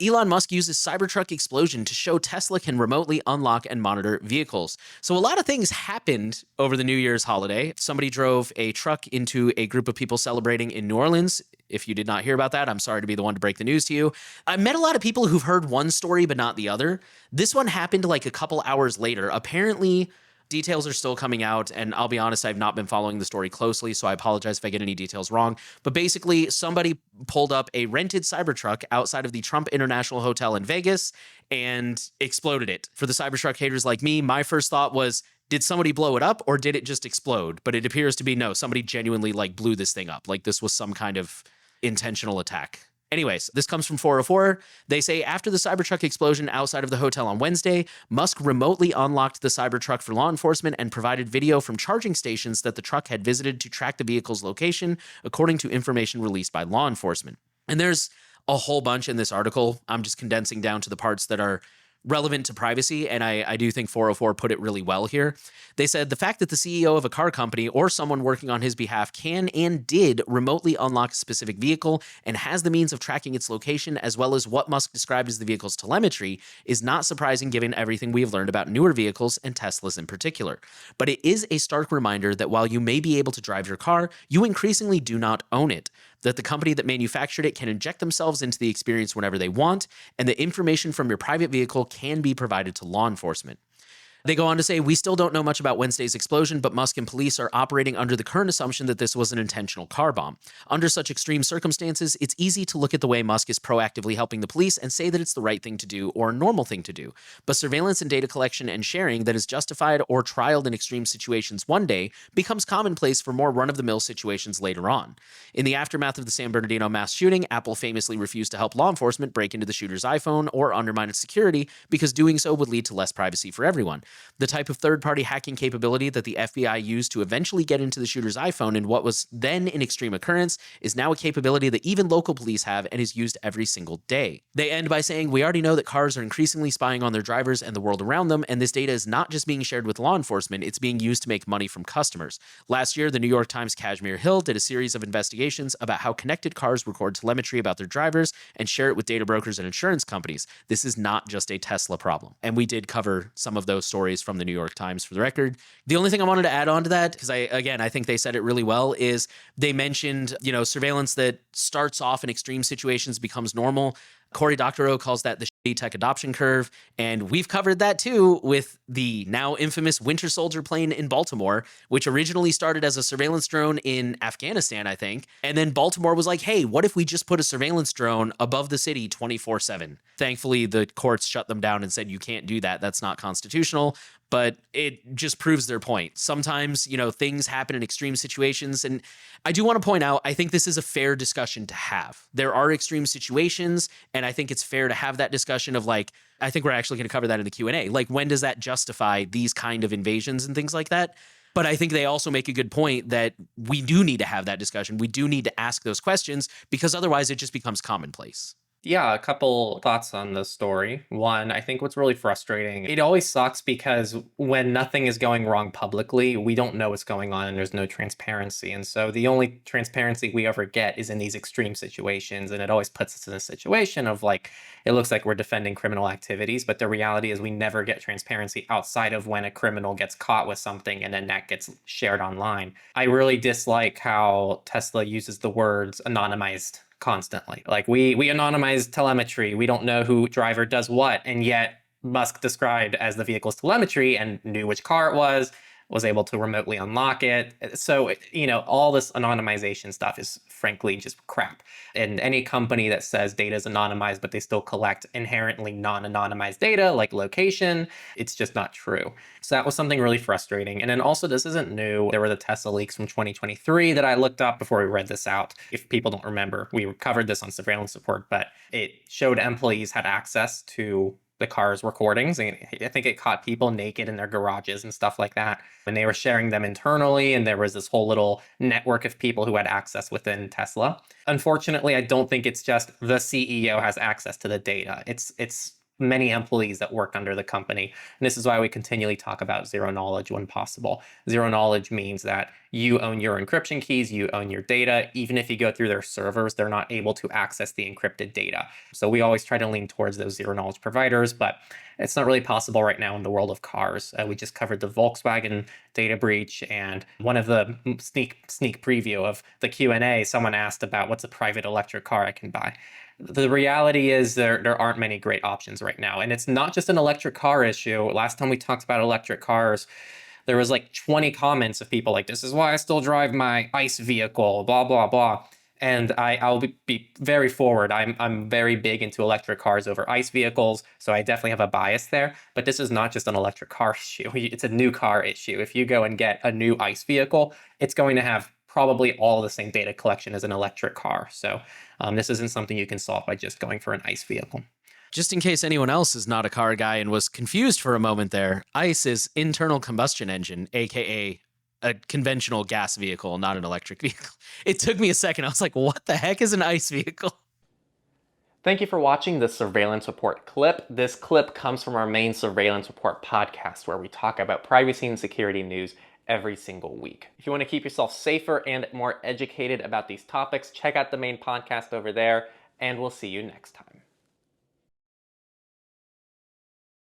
Elon Musk uses Cybertruck explosion to show Tesla can remotely unlock and monitor vehicles. So a lot of things happened over the New Year's holiday. Somebody drove a truck into a group of people celebrating in New Orleans. If you did not hear about that, I'm sorry to be the one to break the news to you. I met a lot of people who've heard one story but not the other. This one happened like a couple hours later. Apparently, details are still coming out, and I'll be honest, I've not been following the story closely, so I apologize if I get any details wrong. But basically, somebody pulled up a rented Cybertruck outside of the Trump International Hotel in Vegas and exploded it. For the Cybertruck haters like me, my first thought was, did somebody blow it up or did it just explode? But it appears to be no, somebody genuinely like blew this thing up. Like this was some kind of intentional attack. Anyways, this comes from 404. They say after the Cybertruck explosion outside of the hotel on Wednesday, Musk remotely unlocked the Cybertruck for law enforcement and provided video from charging stations that the truck had visited to track the vehicle's location, according to information released by law enforcement. And there's a whole bunch in this article. I'm just condensing down to the parts that are relevant to privacy, and I do think 404 put it really well here. They said the fact that the CEO of a car company or someone working on his behalf can and did remotely unlock a specific vehicle and has the means of tracking its location, as well as what Musk described as the vehicle's telemetry, is not surprising given everything we have learned about newer vehicles and Teslas in particular. But it is a stark reminder that while you may be able to drive your car, you increasingly do not own it, that the company that manufactured it can inject themselves into the experience whenever they want, and the information from your private vehicle can be provided to law enforcement. They go on to say, we still don't know much about Wednesday's explosion, but Musk and police are operating under the current assumption that this was an intentional car bomb. Under such extreme circumstances, it's easy to look at the way Musk is proactively helping the police and say that it's the right thing to do or a normal thing to do. But surveillance and data collection and sharing that is justified or trialed in extreme situations one day becomes commonplace for more run-of-the-mill situations later on. In the aftermath of the San Bernardino mass shooting, Apple famously refused to help law enforcement break into the shooter's iPhone or undermine its security because doing so would lead to less privacy for everyone. The type of third-party hacking capability that the FBI used to eventually get into the shooter's iPhone in what was then an extreme occurrence is now a capability that even local police have and is used every single day. They end by saying, we already know that cars are increasingly spying on their drivers and the world around them, and this data is not just being shared with law enforcement, it's being used to make money from customers. Last year, the New York Times' Kashmir Hill did a series of investigations about how connected cars record telemetry about their drivers and share it with data brokers and insurance companies. This is not just a Tesla problem. And we did cover some of those stories from the New York Times for the record. The only thing I wanted to add on to that, because I think they said it really well, is they mentioned, surveillance that starts off in extreme situations becomes normal. Cory Doctorow calls that the shitty tech adoption curve. And we've covered that too with the now infamous Winter Soldier plane in Baltimore, which originally started as a surveillance drone in Afghanistan, I think. And then Baltimore was like, hey, what if we just put a surveillance drone above the city 24/7? Thankfully, the courts shut them down and said, you can't do that. That's not constitutional. But it just proves their point. Sometimes, things happen in extreme situations. And I do want to point out, I think this is a fair discussion to have. There are extreme situations, and I think it's fair to have that discussion of I think we're actually going to cover that in the Q&A. When does that justify these kind of invasions and things like that? But I think they also make a good point that we do need to have that discussion. We do need to ask those questions because otherwise it just becomes commonplace. Yeah, a couple thoughts on this story. One, I think what's really frustrating, it always sucks because when nothing is going wrong publicly, we don't know what's going on and there's no transparency. And so the only transparency we ever get is in these extreme situations. And it always puts us in a situation of it looks like we're defending criminal activities, but the reality is we never get transparency outside of when a criminal gets caught with something and then that gets shared online. I really dislike how Tesla uses the words anonymized constantly. We anonymize telemetry. We don't know who driver does what. And yet Musk described as the vehicle's telemetry and knew which car it was able to remotely unlock it. So, all this anonymization stuff is frankly just crap. And any company that says data is anonymized, but they still collect inherently non-anonymized data like location, it's just not true. So that was something really frustrating. And then also, this isn't new. There were the Tesla leaks from 2023 that I looked up before we read this out. If people don't remember, we covered this on Surveillance Report, but it showed employees had access to the car's recordings. And I think it caught people naked in their garages and stuff like that. And they were sharing them internally. And there was this whole little network of people who had access within Tesla. Unfortunately, I don't think it's just the CEO has access to the data. It's many employees that work under the company. And this is why we continually talk about zero knowledge when possible. Zero knowledge means that you own your encryption keys, you own your data. Even if you go through their servers, they're not able to access the encrypted data. So we always try to lean towards those zero knowledge providers, but it's not really possible right now in the world of cars. We just covered the Volkswagen data breach, and one of the sneak preview of the Q&A, someone asked about what's a private electric car I can buy. The reality is there aren't many great options right now. And it's not just an electric car issue. Last time we talked about electric cars, there was like 20 comments of people like, this is why I still drive my ICE vehicle, blah, blah, blah. And I'll be very forward. I'm very big into electric cars over ICE vehicles, so I definitely have a bias there. But this is not just an electric car issue. It's a new car issue. If you go and get a new ICE vehicle, it's going to have probably all the same data collection as an electric car. So this isn't something you can solve by just going for an ICE vehicle. Just in case anyone else is not a car guy and was confused for a moment there, ICE is internal combustion engine, aka a conventional gas vehicle, not an electric vehicle. It took me a second. I was like, what the heck is an ICE vehicle? Thank you for watching this Surveillance Report clip. This clip comes from our main Surveillance Report podcast, where we talk about privacy and security news every single week. If you want to keep yourself safer and more educated about these topics, check out the main podcast over there, and we'll see you next time.